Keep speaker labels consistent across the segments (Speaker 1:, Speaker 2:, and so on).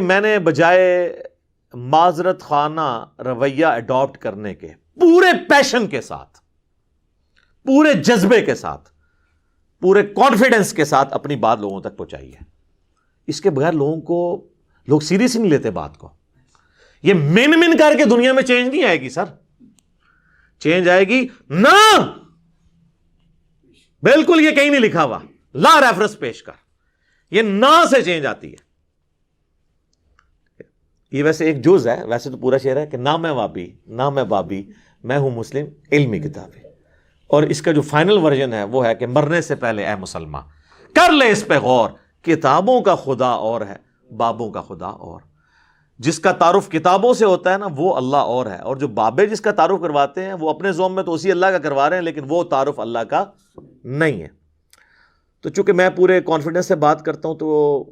Speaker 1: میں نے بجائے معذرت خانہ رویہ اڈاپٹ کرنے کے پورے پیشن کے ساتھ، پورے جذبے کے ساتھ، پورے کانفیڈنس کے ساتھ اپنی بات لوگوں تک پہنچائی ہے. اس کے بغیر لوگ سیریس ہی نہیں لیتے بات کو. یہ من کر کے دنیا میں چینج نہیں آئے گی سر. چینج آئے گی نہ، بالکل یہ کہیں نہیں لکھا ہوا. لا ریفرنس پیش کر، یہ نہ سے چینج آتی ہے. یہ ویسے ایک جز ہے، ویسے تو پورا شعر ہے کہ نہ میں وابی نہ میں بابی، میں ہوں مسلم علمی کتابی. اور اس کا جو فائنل ورژن ہے وہ ہے کہ مرنے سے پہلے اے مسلمان کر لے اس پہ غور، کتابوں کا خدا اور ہے بابوں کا خدا اور. جس کا تعارف کتابوں سے ہوتا ہے نا وہ اللہ اور ہے، اور جو بابے جس کا تعارف کرواتے ہیں وہ اپنے ذوم میں تو اسی اللہ کا کروا رہے ہیں، لیکن وہ تعارف اللہ کا نہیں ہے. تو چونکہ میں پورے کانفیڈنس سے بات کرتا ہوں تو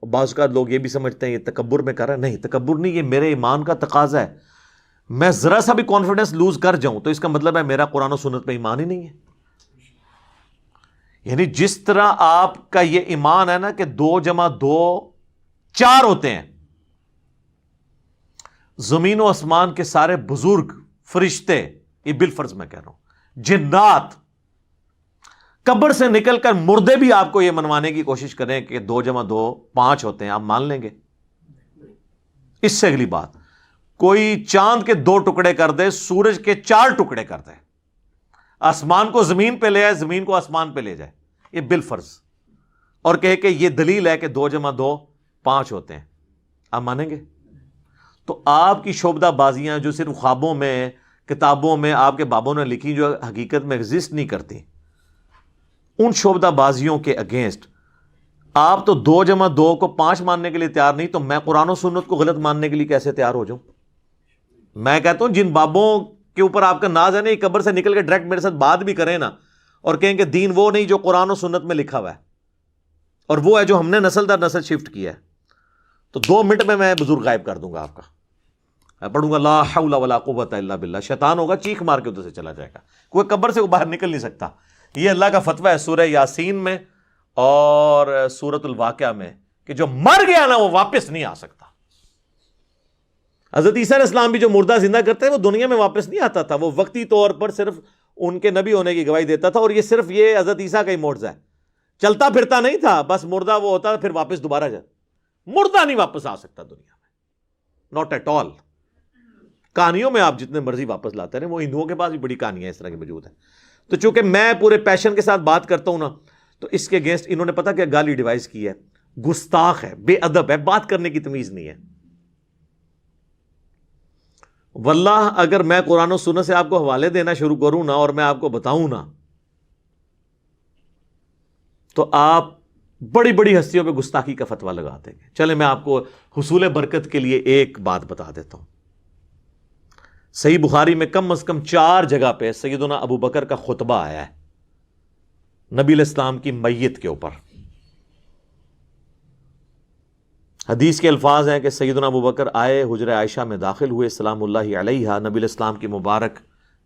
Speaker 1: بعض اوقات لوگ یہ بھی سمجھتے ہیں یہ تکبر میں کر رہا ہے. نہیں، تکبر نہیں، یہ میرے ایمان کا تقاضا ہے. میں ذرا سا بھی کانفیڈنس لوز کر جاؤں تو اس کا مطلب ہے میرا قرآن و سنت پہ ایمان ہی نہیں ہے. یعنی جس طرح آپ کا یہ ایمان ہے نا کہ 2+2 4 ہوتے ہیں، زمین و آسمان کے سارے بزرگ فرشتے، یہ بالفرض میں کہہ رہا ہوں، جنات، قبر سے نکل کر مردے بھی آپ کو یہ منوانے کی کوشش کریں کہ 2+2 5 ہوتے ہیں، آپ مان لیں گے؟ اس سے اگلی بات، کوئی چاند کے 2 ٹکڑے کر دے، سورج کے 4 ٹکڑے کر دے، آسمان کو زمین پہ لے آئے، زمین کو آسمان پہ لے جائے، یہ بالفرض، اور کہے کہ یہ دلیل ہے کہ 2+2 5 ہوتے ہیں، آپ مانیں گے؟ تو آپ کی شعبدہ بازیاں جو صرف خوابوں میں، کتابوں میں آپ کے بابوں نے لکھی، جو حقیقت میں ایگزسٹ نہیں کرتی، ان شعبدہ بازیوں کے اگینسٹ آپ تو 2+2 کو 5 ماننے کے لیے تیار نہیں، تو میں قرآن و سنت کو غلط ماننے کے لیے کیسے تیار ہو جاؤں؟ میں کہتا ہوں جن بابوں کے اوپر آپ کا ناز ہے نا، یہ قبر سے نکل کے ڈائریکٹ میرے ساتھ بات بھی کریں نا، اور کہیں کہ دین وہ نہیں جو قرآن و سنت میں لکھا ہوا ہے، اور وہ ہے جو ہم نے نسل در نسل شفٹ کیا ہے، تو 2 منٹ میں بزرگ غائب کر دوں گا آپ کا. میں پڑھوں گا لا حول ولا قوت الا باللہ، شیطان ہوگا چیخ مار کے ادھر سے چلا جائے گا، کوئی قبر سے باہر نکل نہیں سکتا. یہ اللہ کا فتویٰ ہے سورہ یاسین میں اور سورۃ الواقعہ میں کہ جو مر گیا نا وہ واپس نہیں آ سکتا. حضرت عیسیٰ علیہ السلام بھی جو مردہ زندہ کرتے ہیں وہ دنیا میں واپس نہیں آتا تھا، وہ وقتی طور پر صرف ان کے نبی ہونے کی گواہی دیتا تھا. اور یہ صرف یہ حضرت عیسیٰ کا ہی معجزہ ہے، چلتا پھرتا نہیں تھا، بس مردہ وہ ہوتا پھر واپس دوبارہ جائے. مردہ نہیں واپس آ سکتا دنیا میں، ناٹ ایٹ آل. کہانیوں میں آپ جتنے مرضی واپس لاتے رہے، وہ ہندوؤں کے پاس بھی بڑی کہانیاں اس طرح کی موجود ہیں. تو چونکہ میں پورے پیشن کے ساتھ بات کرتا ہوں نا، تو اس کے اگینسٹ انہوں نے پتہ کیا گالی ڈیوائس کی ہے، گستاخ ہے، بے ادب ہے، بات کرنے کی تمیز نہیں ہے. واللہ اگر میں قرآن و سنت سے آپ کو حوالے دینا شروع کروں نا اور میں آپ کو بتاؤں نا، تو آپ بڑی بڑی ہستیوں پہ گستاخی کا فتویٰ لگا دیں گے. چلے میں آپ کو حصول برکت کے لیے ایک بات بتا دیتا ہوں. صحیح بخاری میں کم از کم 4 جگہ پہ سیدنا ابو بکر کا خطبہ آیا ہے نبی علیہ السلام کی میت کے اوپر. حدیث کے الفاظ ہیں کہ سیدنا ابو بکر آئے، حجرہ عائشہ میں داخل ہوئے، سلام اللہ علیہا، نبی علیہ السلام کی مبارک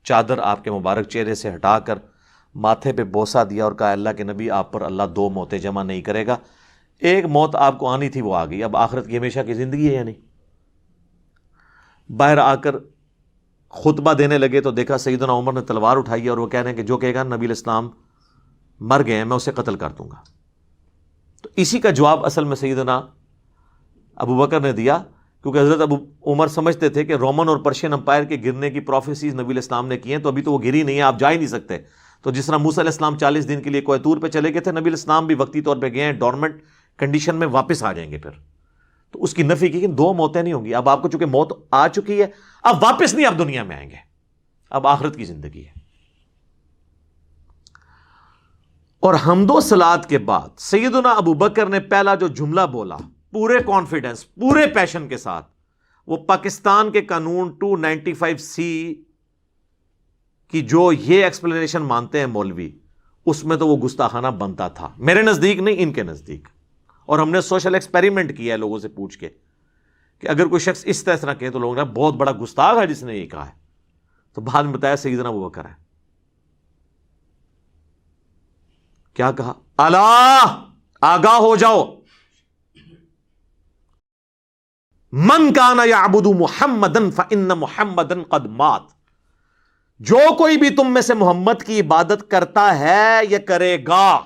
Speaker 1: چادر آپ کے مبارک چہرے سے ہٹا کر ماتھے پہ بوسہ دیا اور کہا اللہ کے نبی آپ پر اللہ 2 موتیں جمع نہیں کرے گا. ایک موت آپ کو آنی تھی وہ آ گئی، اب آخرت کی ہمیشہ کی زندگی ہے یا نہیں. باہر آ کر خطبہ دینے لگے تو دیکھا سیدنا عمر نے تلوار اٹھائی ہے اور وہ کہہ رہے ہیں کہ جو کہے گا نبی علیہ السلام مر گئے ہیں میں اسے قتل کر دوں گا. تو اسی کا جواب اصل میں سیدنا ابو بکر نے دیا، کیونکہ حضرت ابو عمر سمجھتے تھے کہ رومن اور پرشین امپائر کے گرنے کی پروفیسیز نبی علیہ السلام نے کی ہیں، تو ابھی تو وہ گری نہیں ہے، آپ جا ہی نہیں سکتے. تو جس طرح موسیٰ علیہ السلام 40 دن کے لیے کوہ طور پہ چلے گئے تھے، نبی علیہ السلام بھی وقتی طور پہ گئے ہیں، ڈورمنٹ کنڈیشن میں واپس آ جائیں گے. پھر تو اس کی نفی کی کہ 2 موتیں نہیں ہوں گی. اب آپ کو چونکہ موت آ چکی ہے، اب واپس نہیں آپ دنیا میں آئیں گے، اب آخرت کی زندگی ہے. اور حمد و صلات کے بعد سیدنا ابو بکر نے پہلا جو جملہ بولا پورے کانفیڈنس، پورے پیشن کے ساتھ، وہ پاکستان کے قانون 295C کی جو یہ ایکسپلینیشن مانتے ہیں مولوی، اس میں تو وہ گستاخانہ بنتا تھا. میرے نزدیک نہیں، ان کے نزدیک. اور ہم نے سوشل ایکسپیریمنٹ کیا ہے لوگوں سے پوچھ کے کہ اگر کوئی شخص اس طرح کہے تو لوگوں نے بہت بڑا گستاخ ہے جس نے یہ کہا ہے. تو بعد میں بتایا سیدنا ابو بکر ہے. کیا کہا؟ الا آگاہ ہو جاؤ، من کان یعبد محمدا فإن محمدا قد مات، جو کوئی بھی تم میں سے محمد کی عبادت کرتا ہے یا کرے گا،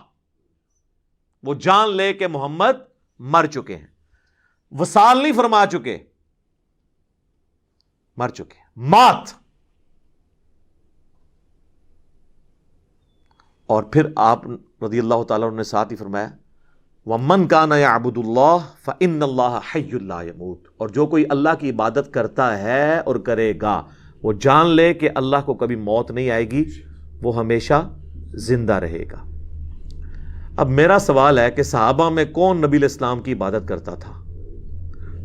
Speaker 1: وہ جان لے کہ محمد مر چکے ہیں، وصال نہیں فرما چکے، مر چکے، مات۔ اور پھر آپ رضی اللہ تعالیٰ عنہ نے ساتھ ہی فرمایا وَمَنْ كَانَ يَعْبُدُ اللَّهَ فَإِنَّ اللَّهَ حَيٌّ لَا يَمُوتُ، اور جو کوئی اللہ کی عبادت کرتا ہے اور کرے گا، وہ جان لے کہ اللہ کو کبھی موت نہیں آئے گی، وہ ہمیشہ زندہ رہے گا۔ اب میرا سوال ہے کہ صحابہ میں کون نبی علیہ السلام کی عبادت کرتا تھا؟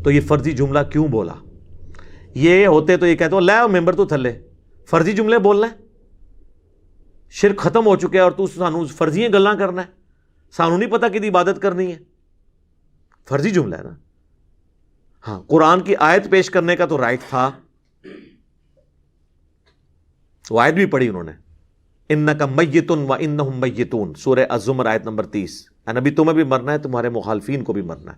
Speaker 1: تو یہ فرضی جملہ کیوں بولا؟ یہ ہوتے تو یہ کہتے ہو لے ممبر تو تھلے فرضی جملے بولنا ہے، شرک ختم ہو چکے اور تو سانو فرضیاں گلاں کرنا ہے، سانو نہیں پتا کہ عبادت کرنی ہے، فرضی جملہ ہے نا۔ ہاں قرآن کی آیت پیش کرنے کا تو رائٹ تھا، وہ آیت بھی پڑھی انہوں نے، انک میت وانہم میتون، سورہ الزمر آیت نمبر 30، اے نبی تمہیں بھی مرنا ہے، تمہارے مخالفین کو بھی مرنا ہے۔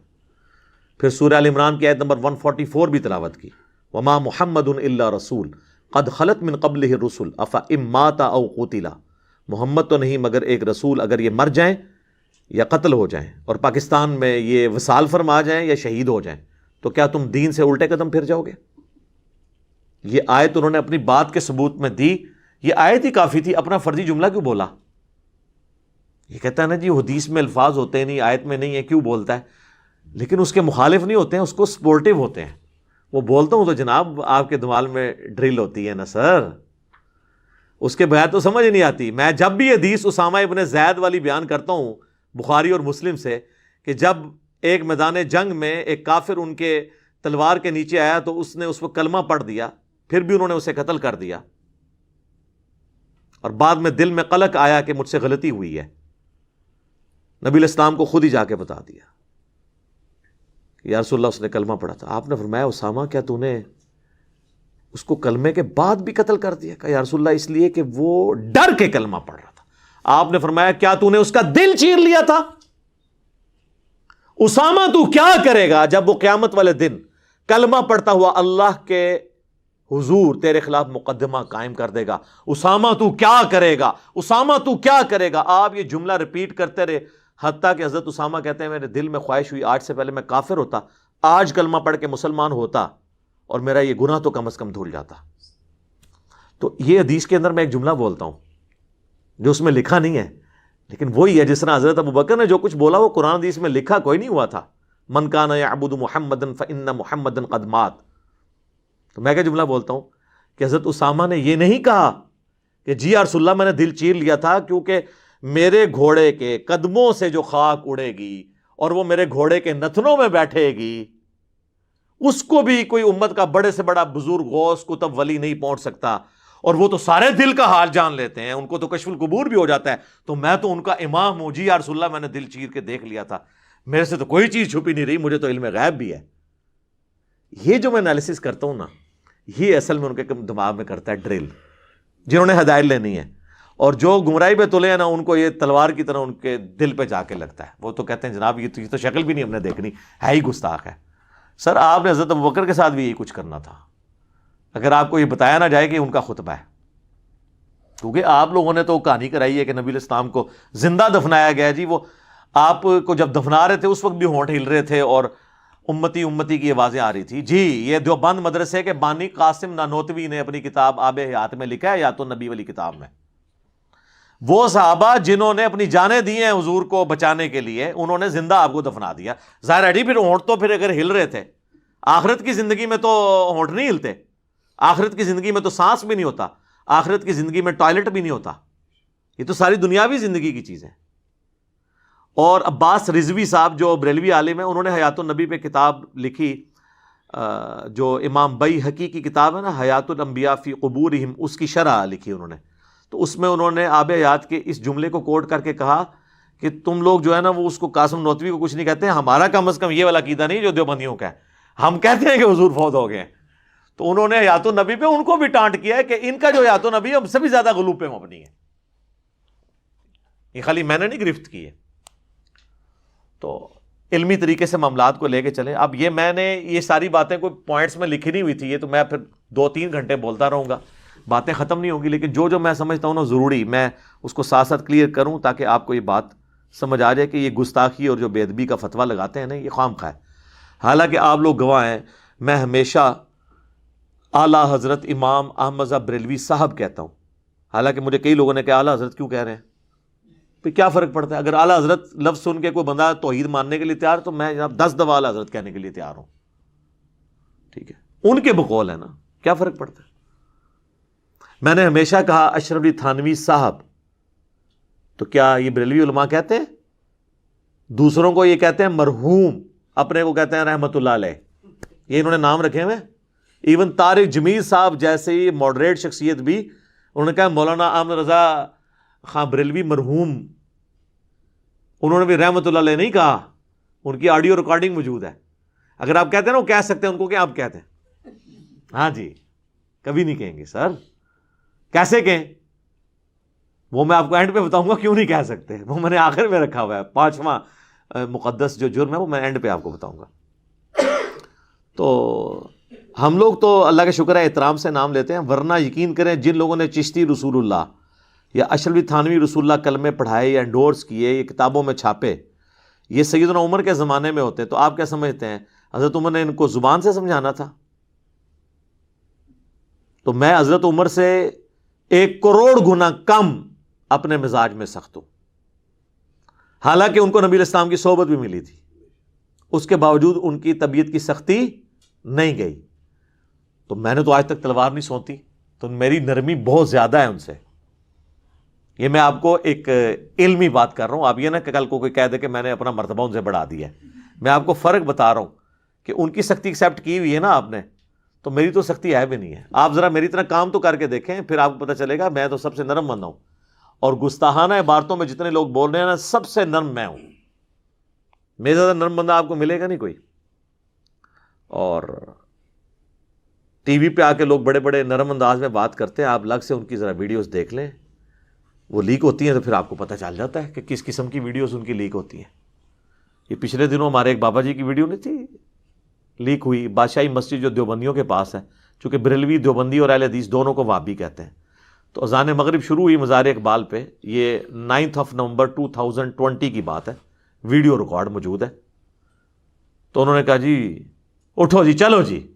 Speaker 1: پھر سورہ ال عمران کی آیت نمبر 144 بھی تلاوت کی، وما محمد الا رسول قد خلت من قبلہ الرسل افإن مات او قتل، محمد تو نہیں مگر ایک رسول، اگر یہ مر جائیں یا قتل ہو جائیں اور پاکستان میں یہ وصال فرما جائیں یا شہید ہو جائیں تو کیا تم دین سے الٹے قدم پھر جاؤ گے؟ یہ آیت انہوں نے اپنی بات کے ثبوت میں دی، یہ آیت ہی کافی تھی، اپنا فرضی جملہ کیوں بولا؟ یہ کہتا ہے نا جی حدیث میں الفاظ ہوتے ہیں نہیں، آیت میں نہیں ہے، کیوں بولتا ہے؟ لیکن اس کے مخالف نہیں ہوتے ہیں، اس کو سپورٹیو ہوتے ہیں۔ وہ بولتا ہوں تو جناب آپ کے دماغ میں ڈرل ہوتی ہے نا سر، اس کے بغیر تو سمجھ نہیں آتی۔ میں جب بھی حدیث اسامہ ابن زید والی بیان کرتا ہوں بخاری اور مسلم سے، کہ جب ایک میدان جنگ میں ایک کافر ان کے تلوار کے نیچے آیا تو اس نے اس کو کلمہ پڑھ دیا، پھر بھی انہوں نے اسے قتل کر دیا، اور بعد میں دل میں قلق آیا کہ مجھ سے غلطی ہوئی ہے، نبی علیہ السلام کو خود ہی جا کے بتا دیا کہ یا رسول اللہ اس نے کلمہ پڑھا تھا۔ آپ نے فرمایا اسامہ کیا تو نے اس کو کلمے کے بعد بھی قتل کر دیا؟ کہا یا رسول اللہ اس لیے کہ وہ ڈر کے کلمہ پڑھ رہا تھا۔ آپ نے فرمایا کیا تو نے اس کا دل چیر لیا تھا؟ اسامہ تو کیا کرے گا جب وہ قیامت والے دن کلمہ پڑھتا ہوا اللہ کے حضور تیرے خلاف مقدمہ قائم کر دے گا؟ اسامہ تو کیا کرے گا؟ اسامہ تو کیا کرے گا؟ آپ یہ جملہ ریپیٹ کرتے رہے، حتیٰ کہ حضرت اسامہ کہتے ہیں میرے دل میں خواہش ہوئی آج سے پہلے میں کافر ہوتا، آج کلمہ پڑھ کے مسلمان ہوتا اور میرا یہ گناہ تو کم از کم دھل جاتا۔ تو یہ حدیث کے اندر میں ایک جملہ بولتا ہوں جو اس میں لکھا نہیں ہے، لیکن وہی ہے جس طرح حضرت ابوبکر نے جو کچھ بولا وہ قرآن حدیث میں لکھا کوئی نہیں ہوا تھا، من کان یعبد محمدا فإن محمدا قد مات۔ تو میں کیا جملہ بولتا ہوں کہ حضرت اسامہ نے یہ نہیں کہا کہ جی یا رسول اللہ میں نے دل چیر لیا تھا کیونکہ میرے گھوڑے کے قدموں سے جو خاک اڑے گی اور وہ میرے گھوڑے کے نتنوں میں بیٹھے گی، اس کو بھی کوئی امت کا بڑے سے بڑا بزرگ غوث کتب ولی نہیں پہنچ سکتا، اور وہ تو سارے دل کا حال جان لیتے ہیں، ان کو تو کشف القبور بھی ہو جاتا ہے، تو میں تو ان کا امام ہوں، جی یا رسول اللہ میں نے دل چیر کے دیکھ لیا تھا، میرے سے تو کوئی چیز چھپی نہیں رہی، مجھے تو علم غیب بھی ہے۔ یہ جو میں انالیسس کرتا ہوں نا، یہ اصل میں ان کے دماغ میں کرتا ہے ڈرل، جنہوں نے ہدایت لینی ہے، اور جو گمراہی پہ تلے ہیں نا ان کو یہ تلوار کی طرح ان کے دل پہ جا کے لگتا ہے، وہ تو کہتے ہیں جناب یہ تو شکل بھی نہیں ہم نے دیکھنی، ہے ہی گستاخ ہے۔ سر آپ نے حضرت ابوبکر کے ساتھ بھی یہی کچھ کرنا تھا، اگر آپ کو یہ بتایا نہ جائے کہ ان کا خطبہ ہے، کیونکہ آپ لوگوں نے تو کہانی کرائی ہے کہ نبی علیہ السلام کو زندہ دفنایا گیا۔ جی وہ آپ کو جب دفنا رہے تھے اس وقت بھی ہونٹ ہل رہے تھے اور امتی امتی کی آوازیں آ رہی تھی۔ جی یہ دیوبند مدرسے کے بانی قاسم نانوتوی نے اپنی کتاب آب حیات میں لکھا ہے، یا تو نبی والی کتاب میں، وہ صحابہ جنہوں نے اپنی جانیں دی ہیں حضور کو بچانے کے لیے، انہوں نے زندہ آپ کو دفنا دیا۔ ظاہر ہے پھر ہونٹ تو پھر اگر ہل رہے تھے، آخرت کی زندگی میں تو ہونٹ نہیں ہلتے، آخرت کی زندگی میں تو سانس بھی نہیں ہوتا، آخرت کی زندگی میں ٹوائلٹ بھی نہیں ہوتا، یہ تو ساری دنیاوی زندگی کی چیز ہے۔ اور عباس رضوی صاحب جو بریلوی عالم ہیں، انہوں نے حیات النبی پہ کتاب لکھی، جو امام بیہقی کی کتاب ہے نا حیات الانبیاء فی قبورہم، اس کی شرح لکھی انہوں نے۔ تو اس میں انہوں نے آب حیات کے اس جملے کو کوٹ کر کے کہا کہ تم لوگ جو ہے نا وہ اس کو قاسم نوتوی کو کچھ نہیں کہتے ہیں، ہمارا کم از کم یہ والا عقیدہ نہیں جو دیوبندیوں کا ہے، ہم کہتے ہیں کہ حضور فوت ہو گئے ہیں۔ تو انہوں نے حیات النبی پہ ان کو بھی ٹانٹ کیا ہے کہ ان کا جو حیات النبی ہے ہم سے بھی زیادہ غلو پہ مبنی ہے، یہ خالی میں نے نہیں گرفت کی ہے۔ تو علمی طریقے سے معاملات کو لے کے چلیں. اب یہ میں نے یہ ساری باتیں کوئی پوائنٹس میں لکھی نہیں ہوئی تھی, یہ تو میں پھر 2-3 گھنٹے بولتا رہوں گا, باتیں ختم نہیں ہوں گی, لیکن جو میں سمجھتا ہوں نا ضروری میں اس کو ساتھ ساتھ کلیئر کروں تاکہ آپ کو یہ بات سمجھ آ جائے کہ یہ گستاخی اور جو بے ادبی کا فتویٰ لگاتے ہیں نا یہ خام خواہ ہے. حالانکہ آپ لوگ گواہ ہیں, میں ہمیشہ اعلیٰ حضرت امام احمد رضا بریلوی صاحب کہتا ہوں, حالانکہ مجھے کئی لوگوں نے کہا اعلیٰ حضرت کیوں کہہ رہے ہیں, پھر کیا فرق پڑتا ہے؟ اگر اعلیٰ حضرت لفظ سن کے کوئی بندہ توحید ماننے کے لیے تیار تو میں جناب 10 دفعہ اعلیٰ حضرت کہنے کے لیے تیار ہوں, ٹھیک ہے, ان کے بقول ہے نا, کیا فرق پڑتا ہے؟ میں نے ہمیشہ کہا اشرف علی تھانوی صاحب, تو کیا یہ بریلوی علماء کہتے ہیں؟ دوسروں کو یہ کہتے ہیں مرحوم, اپنے کو کہتے ہیں رحمت اللہ علیہ, یہ انہوں نے نام رکھے ہوئے. ایون طارق جمیل صاحب جیسے ماڈریٹ شخصیت بھی انہوں نے کہا مولانا احمد رضا خان بریلوی مرحوم, انہوں نے بھی رحمت اللہ علیہ نہیں کہا, ان کی آڈیو ریکارڈنگ موجود ہے. اگر آپ کہتے ہیں نا وہ کہہ سکتے ہیں, ان کو کیا آپ کہتے ہیں؟ ہاں جی, کبھی نہیں کہیں گے سر. کیسے کہیں؟ وہ میں آپ کو اینڈ پہ بتاؤں گا کیوں نہیں کہہ سکتے, وہ میں نے آخر میں رکھا ہوا ہے, 5واں مقدس جو جرم ہے وہ میں اینڈ پہ آپ کو بتاؤں گا. تو ہم لوگ تو اللہ کا شکر ہے احترام سے نام لیتے ہیں, ورنہ یقین کریں جن لوگوں نے چشتی رسول اللہ یا اشرف علی تھانوی رسول اللہ کلمے پڑھائے یا انڈورس کیے, یہ کتابوں میں چھاپے, یہ سیدنا عمر کے زمانے میں ہوتے, تو آپ کیا سمجھتے ہیں حضرت عمر نے ان کو زبان سے سمجھانا تھا؟ تو میں حضرت عمر سے 1 کروڑ گنا کم اپنے مزاج میں سخت ہوں, حالانکہ ان کو نبی علیہ السلام کی صحبت بھی ملی تھی, اس کے باوجود ان کی طبیعت کی سختی نہیں گئی. تو میں نے تو آج تک تلوار نہیں سونتی, تو میری نرمی بہت زیادہ ہے ان سے. یہ میں آپ کو ایک علمی بات کر رہا ہوں, آپ یہ نہ کہ کل کو کوئی کہہ دے کہ میں نے اپنا مرتبہ ان سے بڑھا دیا ہے. میں آپ کو فرق بتا رہا ہوں کہ ان کی سختی ایکسیپٹ کی ہوئی ہے نا آپ نے, تو میری تو سختی ہے بھی نہیں ہے. آپ ذرا میری طرح کام تو کر کے دیکھیں, پھر آپ کو پتہ چلے گا میں تو سب سے نرم بندہ ہوں, اور گستاخانہ عبارتوں میں جتنے لوگ بول رہے ہیں نا سب سے نرم میں ہوں. میرے زیادہ نرم بندہ آپ کو ملے گا نہیں کوئی. اور ٹی وی پہ آ کے لوگ بڑے بڑے نرم انداز میں بات کرتے ہیں, آپ الگ سے ان کی ذرا ویڈیوز دیکھ لیں, وہ لیک ہوتی ہیں تو پھر آپ کو پتہ چل جاتا ہے کہ کس قسم کی ویڈیوز ان کی لیک ہوتی ہیں. یہ پچھلے دنوں ہمارے ایک بابا جی کی ویڈیو نہیں تھی لیک ہوئی, بادشاہی مسجد جو دیوبندیوں کے پاس ہے, چونکہ بریلوی دیوبندی اور اہل حدیث دونوں کو وہابی کہتے ہیں. تو اذان مغرب شروع ہوئی مزار اقبال پہ, یہ 9 نومبر 2020 کی بات ہے, ویڈیو ریکارڈ موجود ہے. تو انہوں نے کہا جی اٹھو جی چلو جی,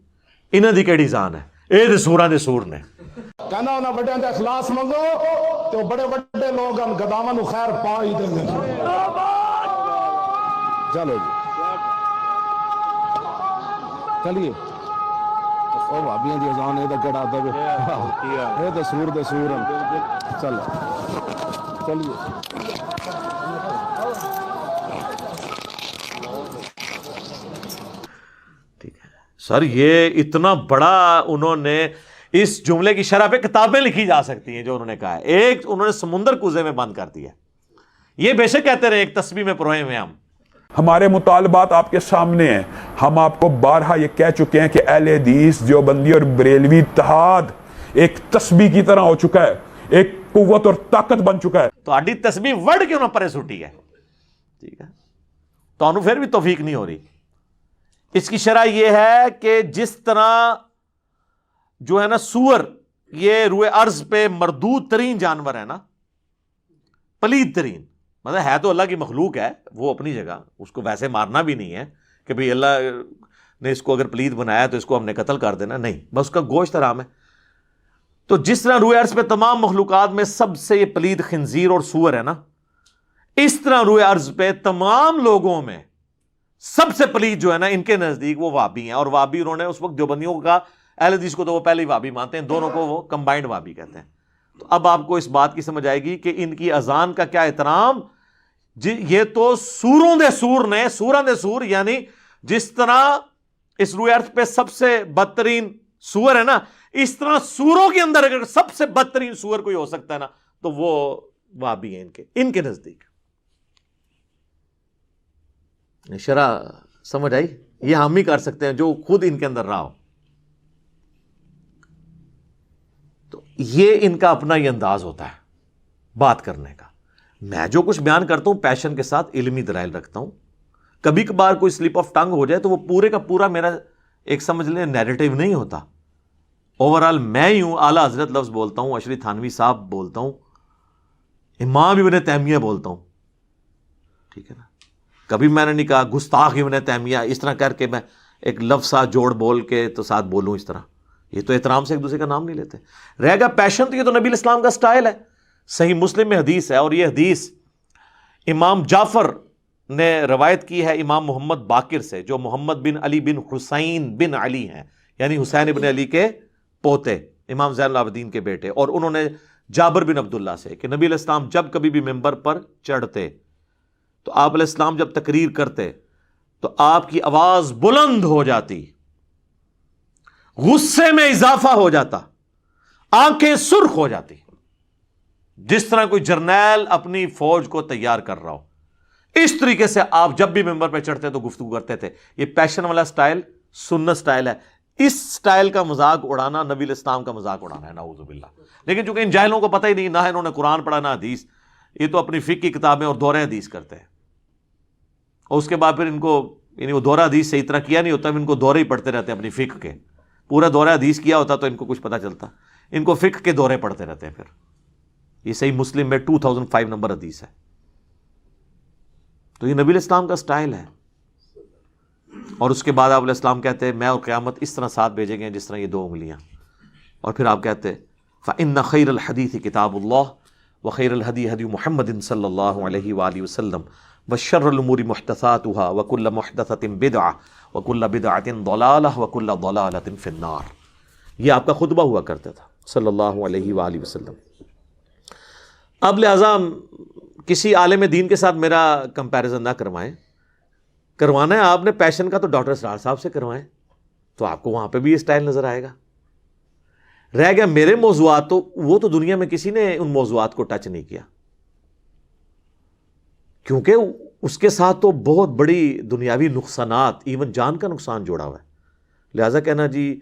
Speaker 1: انہاں دی کیڑی جان ہے, اے دے سوراں دے سور نے.
Speaker 2: کہنا انہاں بڑیاں تے اخلاص منگو تو بڑے بڑے لوگ ہم گداواں نو خیر پا ہی دیں گے. چلو جی چلیے, او بھابیاں دی اذان اے تے کڑا دے اے تے سور دے سور ہیں. چلو چلیے.
Speaker 1: سر یہ اتنا بڑا انہوں نے اس جملے کی شرح پہ کتابیں لکھی جا سکتی ہیں جو انہوں نے کہا ہے. ایک انہوں نے سمندر کوزے میں بند کر دیا. یہ بے شک کہتے رہے ایک تسبیح میں پروئے میں
Speaker 3: ہمارے مطالبات آپ کے سامنے ہیں. ہم آپ کو بارہا یہ کہہ چکے ہیں کہ اہل حدیث دیوبندی اور بریلوی اتحاد ایک تسبیح کی طرح ہو چکا ہے, ایک قوت اور طاقت بن چکا ہے.
Speaker 1: تو آڈی تسبیح ورڈ کیوں نہ پرے سٹی ہے, ٹھیک ہے, تو انہوں پھر بھی توفیق نہیں ہو رہی. اس کی شرح یہ ہے کہ جس طرح جو ہے نا سور یہ روئے ارض پہ مردود ترین جانور ہے نا, پلید ترین, مطلب ہے تو اللہ کی مخلوق ہے, وہ اپنی جگہ, اس کو ویسے مارنا بھی نہیں ہے کہ بھئی اللہ نے اس کو اگر پلید بنایا تو اس کو ہم نے قتل کر دینا, نہیں, بس اس کا گوشت حرام ہے. تو جس طرح روئے ارض پہ تمام مخلوقات میں سب سے یہ پلید خنزیر اور سور ہے نا, اس طرح روئے ارض پہ تمام لوگوں میں سب سے پلید جو ہے نا ان کے نزدیک وہ وابی ہیں. اور وابی انہوں نے اس وقت دیوبندیوں کا, اہل حدیث کو تو وہ پہلے ہی وابی مانتے ہیں, دونوں کو وہ کمبائنڈ وابی کہتے ہیں. تو اب آپ کو اس بات کی سمجھ آئے گی کہ ان کی اذان کا کیا احترام. یہ تو سوروں دے سور نے, سوراں دے سور, یعنی جس طرح اس روئے ارض پہ سب سے بدترین سور ہے نا, اس طرح سوروں کے اندر اگر سب سے بدترین سور کوئی ہو سکتا ہے نا تو وہ وابی ہیں ان کے نزدیک. شرح سمجھ آئی؟ یہ ہم ہی کر سکتے ہیں جو خود ان کے اندر رہا ہو. تو یہ ان کا اپنا ہی انداز ہوتا ہے بات کرنے کا. میں جو کچھ بیان کرتا ہوں پیشن کے ساتھ علمی دلائل رکھتا ہوں, کبھی کبھار کوئی سلپ آف ٹنگ ہو جائے تو وہ پورے کا پورا میرا ایک سمجھ لیں نیریٹو نہیں ہوتا. اوورآل میں یوں اعلیٰ حضرت لفظ بولتا ہوں, اشری تھانوی صاحب بولتا ہوں, امام ابن تیمیہ بولتا ہوں, ٹھیک ہے نا. کبھی میں نے نہیں کہا گستاخ ابن تیمیہ اس طرح کر کے میں ایک لفظ ساتھ جوڑ بول کے تو ساتھ بولوں اس طرح. یہ تو احترام سے ایک دوسرے کا نام نہیں لیتے. رہ گا پیشن, تو یہ تو نبی الاسلام کا سٹائل ہے. صحیح مسلم میں حدیث ہے, اور یہ حدیث امام جعفر نے روایت کی ہے امام محمد باقر سے, جو محمد بن علی بن حسین بن علی ہیں, یعنی حسین ابن علی کے پوتے, امام زین العابدین کے بیٹے. اور انہوں نے جابر بن عبداللہ سے کہ نبی علیہ السلام جب کبھی بھی ممبر پر چڑھتے تو آپ علیہ السلام جب تقریر کرتے تو آپ کی آواز بلند ہو جاتی, غصے میں اضافہ ہو جاتا, آنکھیں سرخ ہو جاتی, جس طرح کوئی جرنیل اپنی فوج کو تیار کر رہا ہو. اس طریقے سے آپ جب بھی ممبر پہ چڑھتے تو گفتگو کرتے تھے. یہ پیشن والا سٹائل سنت سٹائل ہے. اس سٹائل کا مذاق اڑانا نبی علیہ السلام کا مذاق اڑانا ہے, نعوذ باللہ. لیکن چونکہ ان جاہلوں کو پتہ ہی نہیں, نہ انہوں نے قرآن پڑھا نہ حدیث, یہ تو اپنی فقہ کی کتابیں اور دورہ حدیث کرتے ہیں, اور اس کے بعد پھر ان کو یعنی وہ دورہ حدیث صحیح طرح کیا نہیں ہوتا, ان کو دورے ہی پڑھتے رہتے ہیں اپنی فقہ کے. پورا دورہ حدیث کیا ہوتا تو ان کو کچھ پتہ چلتا, ان کو فقہ کے دورے پڑھتے رہتے ہیں. پھر یہ صحیح مسلم میں 2005 نمبر حدیث ہے. تو یہ نبی علیہ السلام کا سٹائل ہے. اور اس کے بعد آپ علیہ السلام کہتے ہیں میں اور قیامت اس طرح ساتھ بھیجیں گے جس طرح یہ 2 انگلیاں. اور پھر آپ کہتے ہیں فَإِنَّ خَيْرَ الْحَدِيثِ كِتَابُ اللَّهِ وَخَيْرَ الْهَدِيِ هَدْيُ مُحَمَّدٍ صلی اللہ علیہ وآلہ وسلم وَشَرَّ الْأُمُورِ مُحْدَثَاتُهَا وَكُلَّ مُحْدَثَةٍ بِدْعَةٍ وَكُلَّ بِدْعَةٍ ضَلَالَةٍ وَكُلَّ ضَلَالَةٍ فِي النَّارِ. یہ آپ کا خطبہ ہوا کرتا تھا صلی اللہ علیہ وآلہ وسلم. اب لہٰذا کسی عالم دین کے ساتھ میرا کمپیریزن نہ کروائیں. کروانا ہے آپ نے پیشن کا تو ڈاکٹر اسرار صاحب سے کروائیں, تو آپ کو وہاں پہ بھی یہ سٹائل نظر آئے گا. رہ گیا میرے موضوعات, تو وہ تو دنیا میں کسی نے ان موضوعات کو ٹچ نہیں کیا, کیونکہ اس کے ساتھ تو بہت بڑی دنیاوی نقصانات, ایون جان کا نقصان جوڑا ہوا ہے. لہٰذا کہنا جی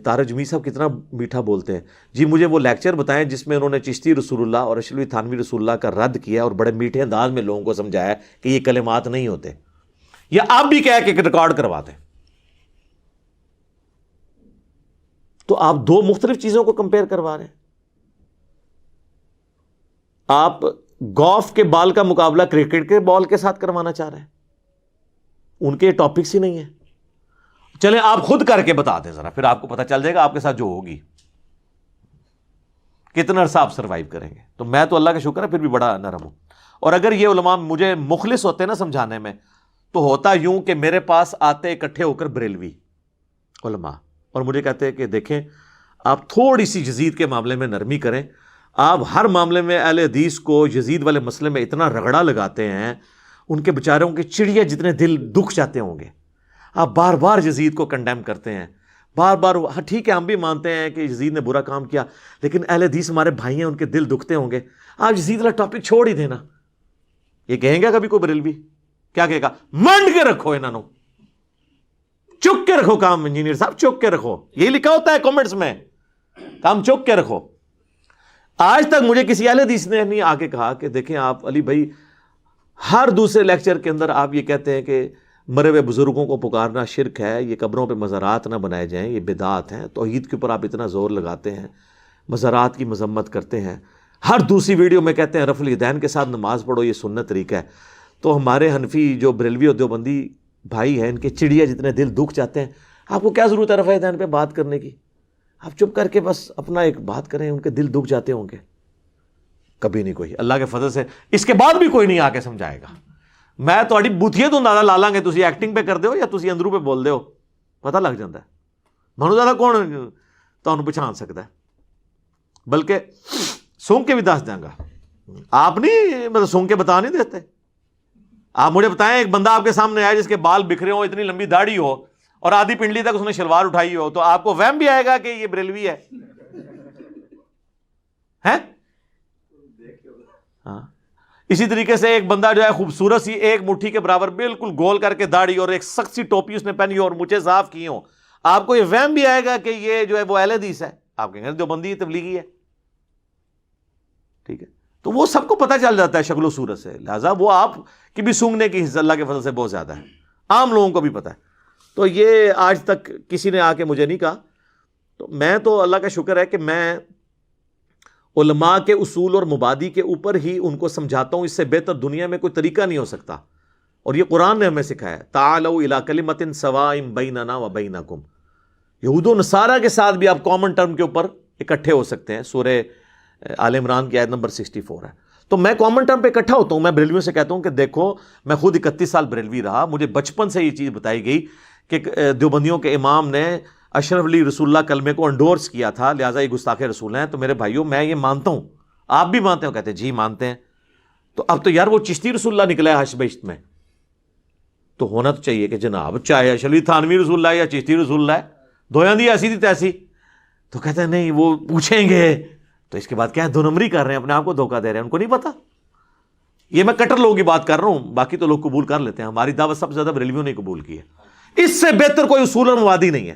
Speaker 1: طارق جمیل صاحب کتنا میٹھا بولتے ہیں, جی مجھے وہ لیکچر بتائیں جس میں انہوں نے چشتی رسول اللہ اور اشرفی تھانوی رسول اللہ کا رد کیا اور بڑے میٹھے انداز میں لوگوں کو سمجھایا کہ یہ کلمات نہیں ہوتے, یا آپ بھی کہہ کے ریکارڈ کرواتے. تو آپ 2 مختلف چیزوں کو کمپیئر کروا رہے ہیں. آپ گولف کے بال کا مقابلہ کرکٹ کے بال کے ساتھ کروانا چاہ رہے ہیں, ان کے ٹاپکس ہی نہیں ہیں. چلیں آپ خود کر کے بتا دیں ذرا, پھر آپ کو پتہ چل جائے گا آپ کے ساتھ جو ہوگی کتنا عرصہ آپ سروائیو کریں گے. تو میں تو اللہ کا شکر ہے پھر بھی بڑا نرم ہوں. اور اگر یہ علماء مجھے مخلص ہوتے نا سمجھانے میں, تو ہوتا یوں کہ میرے پاس آتے اکٹھے ہو کر بریلوی علماء اور مجھے کہتے ہیں کہ دیکھیں آپ تھوڑی سی یزید کے معاملے میں نرمی کریں, آپ ہر معاملے میں اہل حدیث کو یزید والے مسئلے میں اتنا رگڑا لگاتے ہیں, ان کے بیچاروں کے چڑیا جتنے دل دکھ جاتے ہوں گے, آپ بار بار یزید کو کنڈیم کرتے ہیں, بار بار. ہاں ٹھیک ہے ہم بھی مانتے ہیں کہ یزید نے برا کام کیا, لیکن اہل حدیث ہمارے بھائی ہیں, ان کے دل دکھتے ہوں گے. آپ یزید والا ٹاپک چھوڑ ہی دینا. یہ کہیں گا کبھی کوئی بریلوی کیا کہے گا, منڈ کے رکھو انہوں, چک کے رکھو کام, انجینئر صاحب چک کے رکھو. یہی لکھا ہوتا ہے کامنٹس میں, کام چک کے رکھو. آج تک مجھے کسی اہل حدیث نے نہیں آ کے کہا کہ دیکھیں آپ علی بھائی ہر دوسرے لیکچر کے اندر آپ یہ کہتے ہیں کہ مرے ہوئے بزرگوں کو پکارنا شرک ہے, یہ قبروں پہ مزارات نہ بنائے جائیں, یہ بدعات ہیں. توحید کے اوپر آپ اتنا زور لگاتے ہیں, مزارات کی مذمت کرتے ہیں, ہر دوسری ویڈیو میں کہتے ہیں رفع الیدین کے ساتھ نماز پڑھو, یہ سنت طریقہ ہے. تو ہمارے حنفی جو بریلوی اور دیوبندی بھائی ہیں, ان کے چڑیا جتنے دل دکھ جاتے ہیں, آپ کو کیا ضرورت ہے رفع الیدین پہ بات کرنے کی؟ آپ چپ کر کے بس اپنا ایک بات کریں, ان کے دل دکھ جاتے ہوں گے. کبھی نہیں کوئی, اللہ کے فضل سے اس کے بعد بھی کوئی نہیں آ کے سمجھائے گا. میں تھوڑی بوتھیے تو اندازہ لا لاں گے تسی ایکٹنگ پہ کر دے ہو یا تسی اندروں پہ بول دے ہو, پتہ لگ جاتا ہے. منو زیادہ کون تمہیں پچھان سکتا ہے, بلکہ سونگ کے بھی دس دیں گا. آپ نہیں مطلب سونگ کے بتا نہیں دیتے. آپ مجھے بتائیں ایک بندہ آپ کے سامنے آئے جس کے بال بکھرے ہوں, اتنی لمبی داڑھی ہو اور آدھی پنڈلی تک اس نے شلوار اٹھائی ہو, تو آپ کو وہم بھی آئے گا کہ یہ بریلوی ہے؟ ہاں. اسی طریقے سے ایک بندہ جو ہے خوبصورت سی ایک مٹھی کے برابر بالکل گول کر کے داڑھی اور ایک سخت سی ٹوپی اس نے پہنی ہو اور مجھے صاف کی ہوں, آپ کو یہ وہم بھی آئے گا کہ یہ جو ہے وہ اہل حدیث ہے؟ آپ کہیں گے دیوبندی تبلیغی ہے. ٹھیک ہے, تو وہ سب کو پتہ چل جاتا ہے شکل و صورت سے، لہٰذا وہ آپ کی بھی سونگنے کی حصہ اللہ کے فضل سے بہت زیادہ ہے، عام لوگوں کو بھی پتہ ہے۔ تو یہ آج تک کسی نے آ کے مجھے نہیں کہا، تو میں تو اللہ کا شکر ہے کہ میں علماء کے اصول اور مبادی کے اوپر ہی ان کو سمجھاتا ہوں، اس سے بہتر دنیا میں کوئی طریقہ نہیں ہو سکتا، اور یہ قرآن نے ہمیں سکھایا ہے، تعالوا الی کلمۃ سواء بیننا و بینکم، یہود و نصارہ کے ساتھ بھی آپ کامن ٹرم کے اوپر اکٹھے ہو سکتے ہیں۔ سورہ آل عمران کی آیت نمبر 64 ہے۔ تو میں کامن ٹرم پہ اکٹھا ہوتا ہوں، میں بریلویوں سے کہتا ہوں کہ دیکھو میں خود 31 سال بریلوی رہا، مجھے بچپن سے یہ چیز بتائی گئی کہ دیوبندیوں کے امام نے اشرف علی رسول اللہ کلمے کو انڈورس کیا تھا، لہٰذا یہ گستاخ رسول ہیں۔ تو میرے بھائیوں میں یہ مانتا ہوں، آپ بھی مانتے ہو؟ کہتے ہیں جی مانتے ہیں۔ تو اب تو یار وہ چشتی رسول اللہ نکلا ہے حشر بہشت میں، تو ہونا تو چاہیے کہ جناب چاہے اشرف علی تھانوی رسول اللہ یا چشتی رسول اللہ ہے، دویاں دی ایسی تھی تیسی۔ تو کہتے ہیں نہیں وہ پوچھیں گے، تو اس کے بعد کیا ہے، دو نمبری کر رہے ہیں، اپنے آپ کو دھوکہ دے رہے ہیں، ان کو نہیں پتا۔ یہ میں کٹر لوگوں کی بات کر رہا ہوں، باقی تو لوگ قبول کر لیتے ہیں، ہماری دعوت سب سے زیادہ بریلویوں نے قبول کی ہے، اس سے بہتر کوئی اصول اور موادی نہیں ہے۔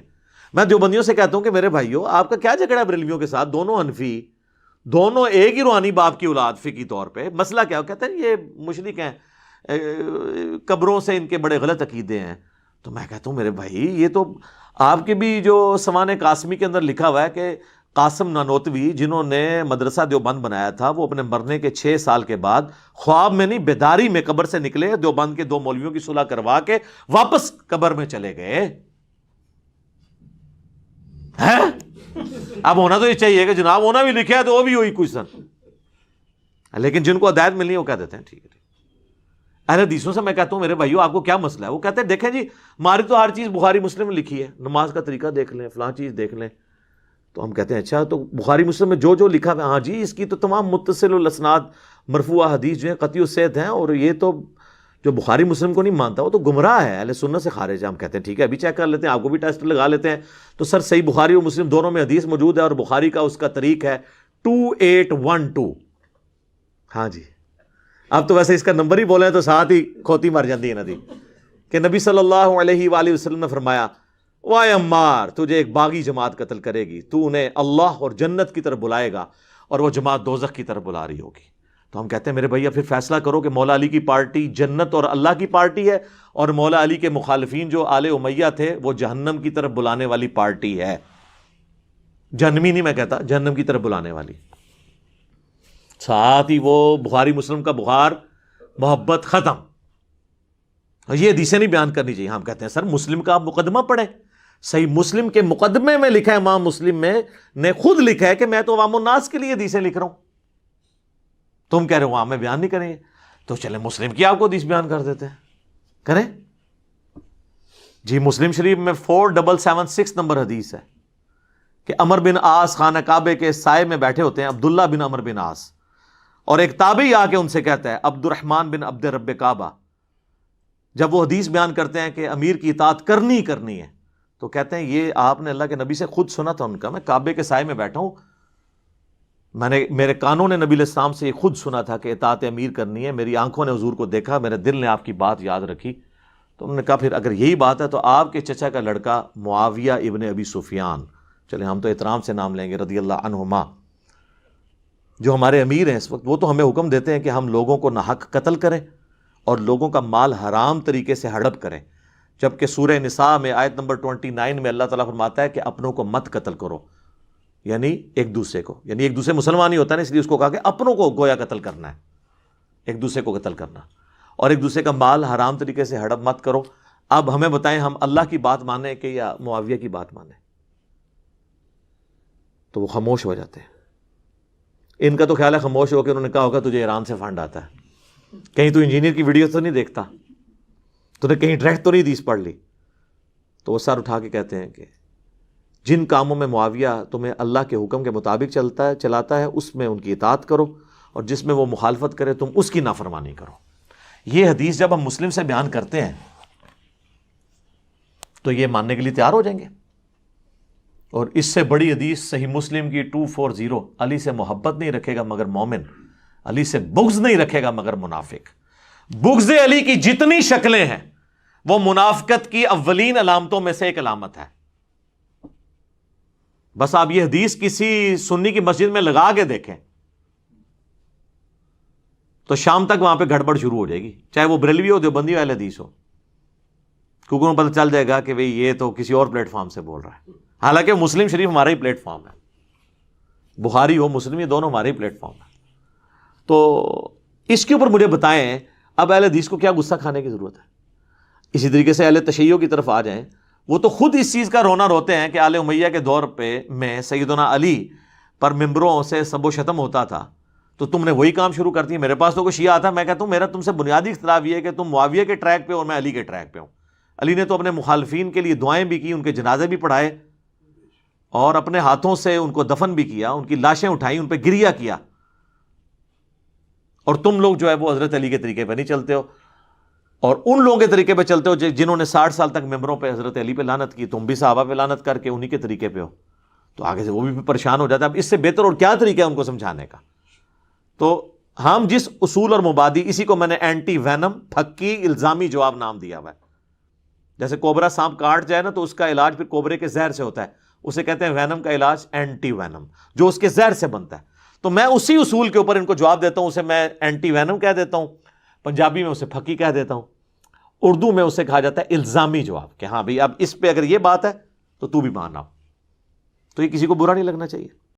Speaker 1: میں دیوبندیوں سے کہتا ہوں کہ میرے بھائیوں آپ کا کیا جھگڑا ہے بریلویوں کے ساتھ، دونوں حنفی، دونوں ایک ہی روحانی باپ کی اولاد، فقہی طور پہ مسئلہ کیا ہو؟ کہتے ہیں یہ مشرک ہیں، قبروں سے ان کے بڑے غلط عقیدے ہیں۔ تو میں کہتا ہوں میرے بھائی یہ تو آپ کے بھی جو سوانح قاسمی کے اندر لکھا ہوا ہے کہ قاسم نانوتوی جنہوں نے مدرسہ دیوبند بنایا تھا، وہ اپنے مرنے کے 6 سال کے بعد خواب میں نہیں بیداری میں قبر سے نکلے، دیوبند کے 2 مولویوں کی صلح کروا کے واپس قبر میں چلے گئے ہیں۔ اب ہونا تو یہ چاہیے کہ جناب ہونا بھی لکھا ہے تو وہ بھی ہوئی کچھ سن، لیکن جن کو ہدایت ملنی ہے وہ کہہ دیتے ہیں ٹھیک ہے۔ اہل حدیثوں سے میں کہتا ہوں میرے بھائیو آپ کو کیا مسئلہ ہے؟ وہ کہتے ہیں دیکھیں جی ہماری تو ہر چیز بخاری مسلم میں لکھی ہے، نماز کا طریقہ دیکھ لیں، فلاں چیز دیکھ لیں۔ تو ہم کہتے ہیں اچھا تو بخاری مسلم میں جو جو لکھا ہے، ہاں جی اس کی تو تمام متصل الاسناد مرفوع حدیث جو ہیں قطعی الصحت ہیں، اور یہ تو جو بخاری مسلم کو نہیں مانتا وہ تو گمراہ ہے، اہل سنت سے خارج ہے۔ ہم کہتے ہیں ٹھیک ہے ابھی چیک کر لیتے ہیں، آپ کو بھی ٹیسٹ لگا لیتے ہیں۔ تو سر صحیح بخاری اور مسلم دونوں میں حدیث موجود ہے، اور بخاری کا اس کا طریق ہے 2812۔ ہاں جی اب تو ویسے اس کا نمبر ہی بولیں تو ساتھ ہی کھوتی مر جاتی ہے ندی، کہ نبی صلی اللہ علیہ وآلہ وسلم نے فرمایا وائے عمار تجھے ایک باغی جماعت قتل کرے گی، تو انہیں اللہ اور جنت کی طرف بلائے گا اور وہ جماعت دوزخ کی طرف بلا رہی ہوگی۔ تو ہم کہتے ہیں میرے بھیا پھر فیصلہ کرو کہ مولا علی کی پارٹی جنت اور اللہ کی پارٹی ہے، اور مولا علی کے مخالفین جو آل امیہ تھے وہ جہنم کی طرف بلانے والی پارٹی ہے۔ جہنمی نہیں میں کہتا، جہنم کی طرف بلانے والی۔ ساتھ ہی وہ بخاری مسلم کا بخار محبت ختم، یہ حدیثیں نہیں بیان کرنی چاہیے۔ ہم کہتے ہیں سر مسلم کا آپ مقدمہ پڑھیں، صحیح مسلم کے مقدمے میں لکھا ہے، امام مسلم میں نے خود لکھا ہے کہ میں تو عوام الناس کے لیے حدیثیں لکھ رہا ہوں، تم کہہ رہے ہو ہمیں بیان نہیں کریں گے، تو چلیں مسلم کی آپ کو حدیث بیان کر دیتے ہیں، کریں جی۔ مسلم شریف میں 4776 نمبر حدیث ہے کہ عمر بن عاص خانہ کعبے کے سائے میں بیٹھے ہوتے ہیں، عبداللہ بن عمر بن عاص، اور ایک تابعی آ کے ان سے کہتا ہے عبد الرحمن بن عبد رب کعبہ، جب وہ حدیث بیان کرتے ہیں کہ امیر کی اطاعت کرنی ہے، تو کہتے ہیں یہ آپ نے اللہ کے نبی سے خود سنا تھا ان کا، میں کعبے کے سائے میں بیٹھا ہوں، میرے کانوں نے نبی علیہ السلام سے یہ خود سنا تھا کہ اطاعت امیر کرنی ہے، میری آنکھوں نے حضور کو دیکھا، میرے دل نے آپ کی بات یاد رکھی۔ تو انہوں نے کہا پھر اگر یہی بات ہے تو آپ کے چچا کا لڑکا معاویہ ابن ابی سفیان، چلیں ہم تو احترام سے نام لیں گے، رضی اللہ عنہما، جو ہمارے امیر ہیں اس وقت، وہ تو ہمیں حکم دیتے ہیں کہ ہم لوگوں کو ناحق قتل کریں اور لوگوں کا مال حرام طریقے سے ہڑپ کریں، جبکہ سورہ نساء میں آیت نمبر 29 میں اللہ تعالیٰ فرماتا ہے کہ اپنوں کو مت قتل کرو، یعنی ایک دوسرے کو، یعنی ایک دوسرے مسلمان ہی ہوتا ہے نا، اس لیے اس کو کہا کہ اپنوں کو گویا قتل کرنا ہے، ایک دوسرے کو قتل کرنا، اور ایک دوسرے کا مال حرام طریقے سے ہڑپ مت کرو۔ اب ہمیں بتائیں ہم اللہ کی بات مانیں کہ یا معاویہ کی بات مانیں؟ تو وہ خاموش ہو جاتے ہیں۔ ان کا تو خیال ہے خاموش ہو کے انہوں نے کہا ہوگا تجھے ایران سے فنڈ آتا ہے، کہیں تو انجینئر کی ویڈیو تو نہیں دیکھتا، تو نے کہیں ڈائریکٹ تو نہیں حدیث پڑھ لی؟ تو وہ سر اٹھا کے کہتے ہیں کہ جن کاموں میں معاویہ تمہیں اللہ کے حکم کے مطابق چلاتا ہے اس میں ان کی اطاعت کرو، اور جس میں وہ مخالفت کرے تم اس کی نافرمانی کرو۔ یہ حدیث جب ہم مسلم سے بیان کرتے ہیں تو یہ ماننے کے لیے تیار ہو جائیں گے، اور اس سے بڑی حدیث صحیح مسلم کی 240، علی سے محبت نہیں رکھے گا مگر مومن، علی سے بغض نہیں رکھے گا مگر منافق۔ بغض علی کی جتنی شکلیں ہیں وہ منافقت کی اولین علامتوں میں سے ایک علامت ہے۔ بس آپ یہ حدیث کسی سنی کی مسجد میں لگا کے دیکھیں، تو شام تک وہاں پہ گڑبڑ شروع ہو جائے گی، چاہے وہ بریلوی ہو، دیوبندی ہو، اہل حدیث ہو، کیونکہ انہیں پتہ چل جائے گا کہ بھئی یہ تو کسی اور پلیٹ فارم سے بول رہا ہے، حالانکہ مسلم شریف ہمارا ہی پلیٹ فارم ہے، بخاری ہو مسلم، یہ دونوں ہمارے ہی پلیٹ فارم ہے۔ تو اس کے اوپر مجھے بتائیں اب اہل حدیث کو کیا غصہ کھانے کی ضرورت ہے؟ اسی طریقے سے اہل تشیع کی طرف آ جائیں، وہ تو خود اس چیز کا رونا روتے ہیں کہ آل امیہ کے دور پہ میں سیدنا علی پر ممبروں سے سب و شتم ہوتا تھا، تو تم نے وہی کام شروع کر دیا۔ میرے پاس تو کوئی شیعہ آتا، میں کہتا ہوں میرا تم سے بنیادی اختلاف یہ ہے کہ تم معاویہ کے ٹریک پہ اور میں علی کے ٹریک پہ ہوں۔ علی نے تو اپنے مخالفین کے لیے دعائیں بھی کی، ان کے جنازے بھی پڑھائے، اور اپنے ہاتھوں سے ان کو دفن بھی کیا، ان کی لاشیں اٹھائیں، ان پہ گریہ کیا، اور تم لوگ جو ہے وہ حضرت علی کے طریقے پہ نہیں چلتے ہو، اور ان لوگوں کے طریقے پہ چلتے ہو جنہوں نے 60 سال تک ممبروں پہ حضرت علی پہ لعنت کی، تم بھی صحابہ پہ لعنت کر کے انہی کے طریقے پہ ہو۔ تو آگے سے وہ بھی پریشان ہو جاتا ہے، اب اس سے بہتر اور کیا طریقہ ہے ان کو سمجھانے کا؟ تو ہم جس اصول اور مبادی، اسی کو میں نے اینٹی وینم، پھکی الزامی جواب نام دیا ہوا ہے۔ جیسے کوبرا سانپ کاٹ جائے نا تو اس کا علاج پھر کوبرے کے زہر سے ہوتا ہے، اسے کہتے ہیں وینم کا علاج اینٹی وینم، جو اس کے زہر سے بنتا ہے۔ تو میں اسی اصول کے اوپر ان کو جواب دیتا ہوں، اسے میں اینٹی وینم کہہ دیتا ہوں، پنجابی میں اسے پھکی کہہ دیتا ہوں، اردو میں اسے کہا جاتا ہے الزامی جواب، کہ ہاں بھئی اب اس پہ اگر یہ بات ہے تو تو بھی ماننا، تو یہ کسی کو برا نہیں لگنا چاہیے۔